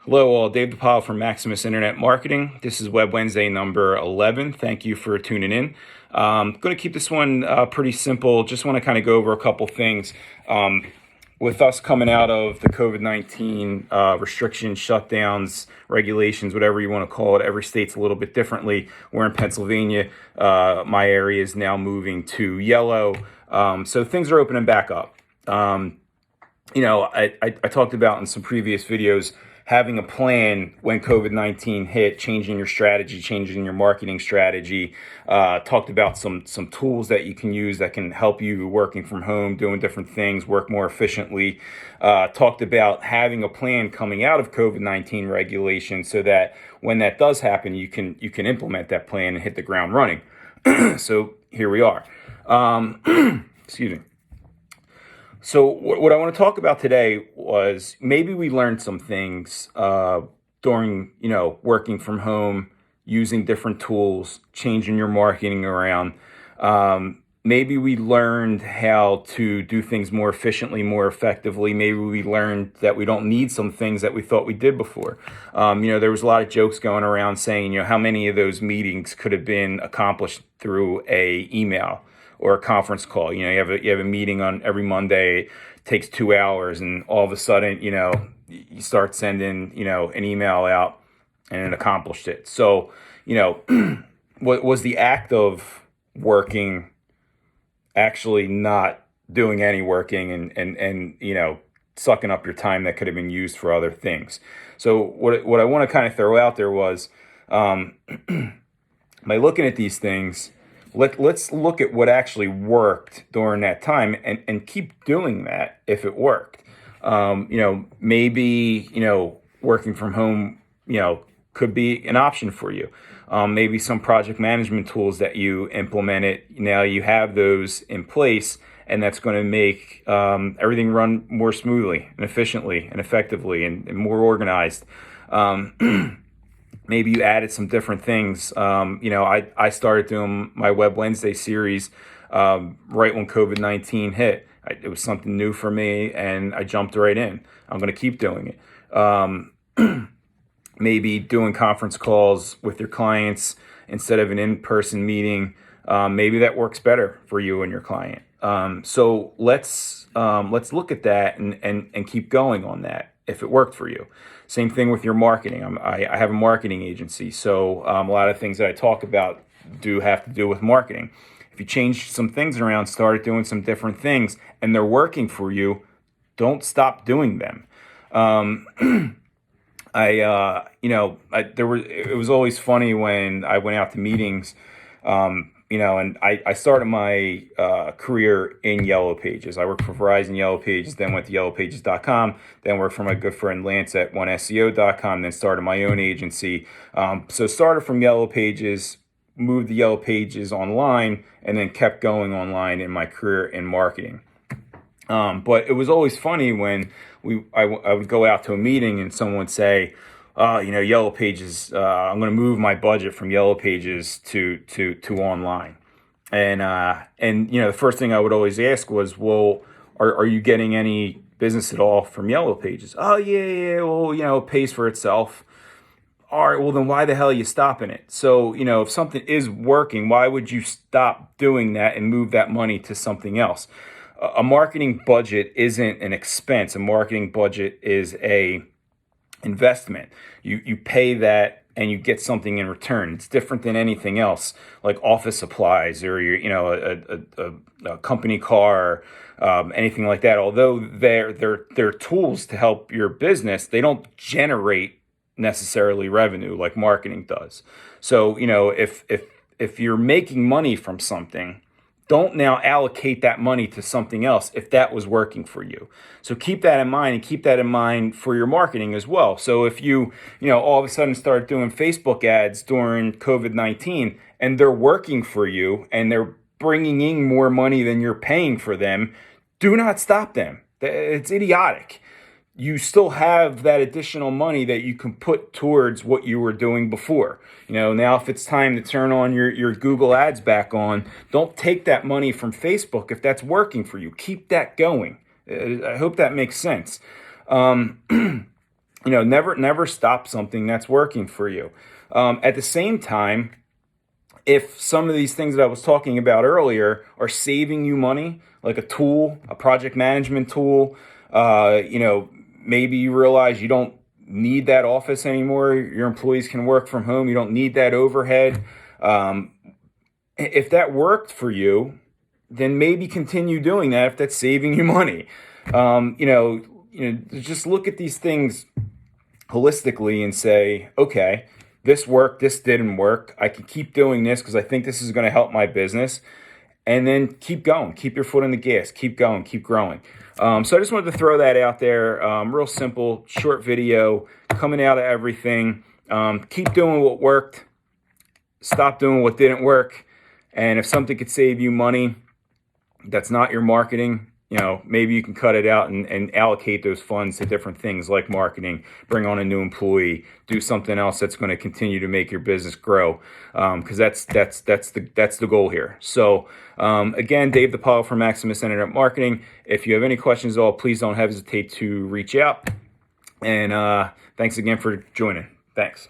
Hello, all. Dave DePaul from Maximus Internet Marketing. This is Web Wednesday number 11. Thank you for tuning in. I'm going to keep this one pretty simple. Just want to kind of go over a couple things. With us coming out of the COVID-19 restrictions, shutdowns, regulations, whatever you want to call it, every state's a little bit differently. We're in Pennsylvania. My area is now moving to yellow. So things are opening back up. I talked about in some previous videos having a plan when COVID-19 hit, changing your strategy, changing your marketing strategy. Talked about some tools that you can use that can help you working from home, doing different things, work more efficiently. Talked about having a plan coming out of COVID-19 regulation so that when that does happen, you can implement that plan and hit the ground running. So here we are. Excuse me. So what I want to talk about today was maybe we learned some things during, working from home, using different tools, changing your marketing around. Maybe we learned how to do things more efficiently, more effectively. Maybe we learned that we don't need some things that we thought we did before. There was a lot of jokes going around saying, how many of those meetings could have been accomplished through a email or a conference call. You have a meeting on every Monday. It takes 2 hours, and all of a sudden, you start sending, an email out, and it accomplished it. So, what was the act of working actually not doing any working and sucking up your time that could have been used for other things? So what I want to kind of throw out there was, by looking at these things, let's look at what actually worked during that time and keep doing that if it worked. Maybe, working from home, could be an option for you. Maybe some project management tools that you implemented, now you have those in place, and that's going to make everything run more smoothly and efficiently and effectively and more organized. Maybe you added some different things. I started doing my Web Wednesday series right when COVID-19 hit. It was something new for me, and I jumped right in. I'm going to keep doing it. Maybe doing conference calls with your clients instead of an in-person meeting. Maybe that works better for you and your client. So let's look at that and keep going on that if it worked for you. Same thing with your marketing. I have a marketing agency, so a lot of things that I talk about do have to do with marketing. If you change some things around, started doing some different things, and they're working for you, don't stop doing them. It was always funny when I went out to meetings. And I started my career in Yellow Pages. I worked for Verizon Yellow Pages, then went to yellowpages.com, then worked for my good friend Lance at oneseo.com, then started my own agency. So started from Yellow Pages, moved to Yellow Pages online, and then kept going online in my career in marketing. But it was always funny when I would go out to a meeting and someone would say, Yellow Pages, I'm going to move my budget from Yellow Pages to online. And the first thing I would always ask was, well, are you getting any business at all from Yellow Pages? Oh, yeah, well, it pays for itself. All right, well, then why the hell are you stopping it? So, if something is working, why would you stop doing that and move that money to something else? A marketing budget isn't an expense. A marketing budget is a investment. You pay that and you get something in return. It's different than anything else, like office supplies or a company car, anything like that. Although they're tools to help your business, they don't generate necessarily revenue like marketing does. So if you're making money from something, don't now allocate that money to something else if that was working for you. So keep that in mind, and keep that in mind for your marketing as well. So if you all of a sudden start doing Facebook ads during COVID-19 and they're working for you and they're bringing in more money than you're paying for them, do not stop them. It's idiotic. You still have that additional money that you can put towards what you were doing before. Now if it's time to turn on your Google ads back on, don't take that money from Facebook if that's working for you. Keep that going. I hope that makes sense. never stop something that's working for you. At the same time, if some of these things that I was talking about earlier are saving you money, like a tool, a project management tool, maybe you realize you don't need that office anymore. Your employees can work from home. You don't need that overhead. If that worked for you, then maybe continue doing that if that's saving you money. Just look at these things holistically and say, okay, this worked, this didn't work. I can keep doing this because I think this is going to help my business. And then keep going, keep your foot on the gas, keep going, keep growing. So I just wanted to throw that out there. Real simple, short video, coming out of everything. Keep doing what worked, stop doing what didn't work. And if something could save you money, that's not your marketing. Maybe you can cut it out and allocate those funds to different things like marketing, bring on a new employee, do something else that's going to continue to make your business grow. Because that's the goal here. So again, Dave DePaulo from Maximus Internet Marketing. If you have any questions at all, please don't hesitate to reach out. And thanks again for joining. Thanks.